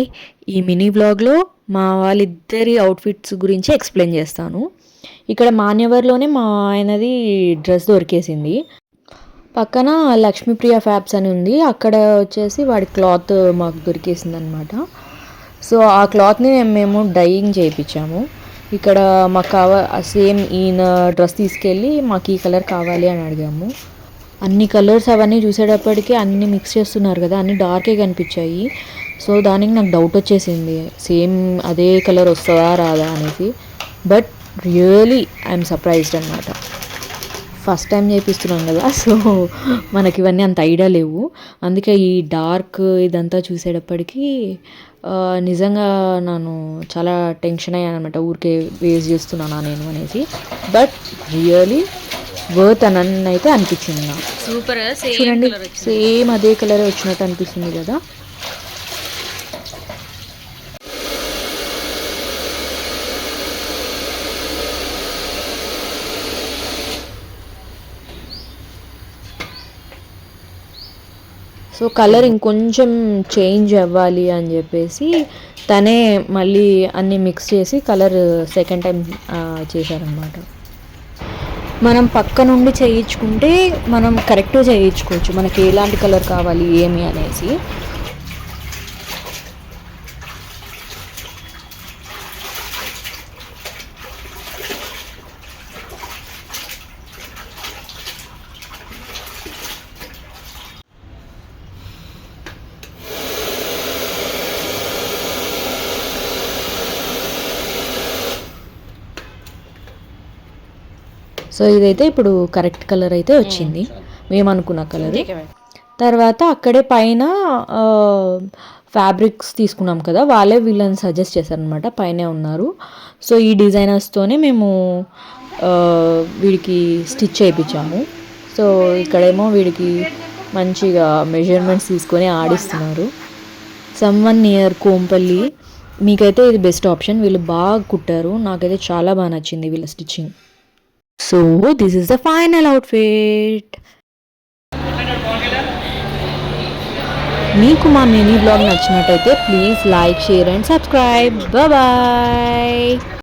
Hi! ఈ mini వ్లాగ్‌లో మా వాళ్ళిద్దరి అవుట్‌ఫిట్స్ గురించి ఎక్స్‌ప్లెయిన్ చేస్తాను. ఇక్కడ మాన్యవర్‌లోనే మా ఆయనది డ్రెస్ దొరికేసింది. పక్కన లక్ష్మీప్రియ ఫ్యాబ్స్ అని ఉంది. అక్కడ వచ్చేసి వాడి క్లాత్ మాకు దొరికేసిందనమాట. సో, ఆ క్లాత్‌ని మేము డైయింగ్ చేయించాము. ఇక్కడ మాకు సేమ్ ఈయన డ్రెస్ తీసుకెళ్ళి మాకు ఈ కలర్ కావాలి అని అడిగాము. అన్ని కలర్స్ అవన్నీ చూసేటప్పటికి అన్నీ మిక్స్ చేస్తున్నారు కదా, అన్నీ డార్కే కనిపించాయి. సో దానికి నాకు డౌట్ వచ్చేసింది, సేమ్ అదే కలర్ వస్తుందా రాదా అనేసి. బట్ రియలీ ఐఎమ్ సర్ప్రైజ్డ్ అనమాట. ఫస్ట్ టైం చేపిస్తున్నాం కదా, సో మనకి ఇవన్నీ అంత ఐడియా లేవు. అందుకే ఈ డార్క్ ఇదంతా చూసేటప్పటికి నిజంగా నేను చాలా టెన్షన్ అయ్యాను అనమాట. ఊరికే వేస్ట్ చేస్తున్నానా నేను అనేసి. బట్ రియలీ వర్త్ అని అయితే అనిపించింది నాకు. సూపర్. చూడండి, సేమ్ అదే కలర్ వచ్చినట్టు అనిపిస్తుంది కదా. సో కలర్ ఇంకొంచెం చేంజ్ అవ్వాలి అని చెప్పేసి తనే మళ్ళీ అన్నీ మిక్స్ చేసి కలర్ సెకండ్ టైం చేశారనమాట. మనం పక్క నుండి చేయించుకుంటే మనం కరెక్ట్గా చేయించుకోవచ్చు, మనకి ఎలాంటి కలర్ కావాలి ఏమి అనేసి. సో ఇదైతే ఇప్పుడు కరెక్ట్ కలర్ అయితే వచ్చింది, మేము అనుకున్న కలర్. తర్వాత అక్కడే పైన ఫ్యాబ్రిక్స్ తీసుకున్నాం కదా, వాళ్ళే వీళ్ళని సజెస్ట్ చేశారనమాట, పైనే ఉన్నారు. సో ఈ డిజైనర్స్తోనే మేము వీడికి స్టిచ్ చేయించాము. సో ఇక్కడేమో వీడికి మంచిగా మెజర్మెంట్స్ తీసుకొని ఆడిస్తున్నారు. Someone near Kompally. మీకైతే ఇది బెస్ట్ ఆప్షన్, వీళ్ళు బాగా కుట్టారు, నాకైతే చాలా బాగా నచ్చింది వీళ్ళ stitching. So this is the final outfit. మీకు మా మినీ బ్లాగ్ నచ్చినట్టయితే please like, share and subscribe. Bye.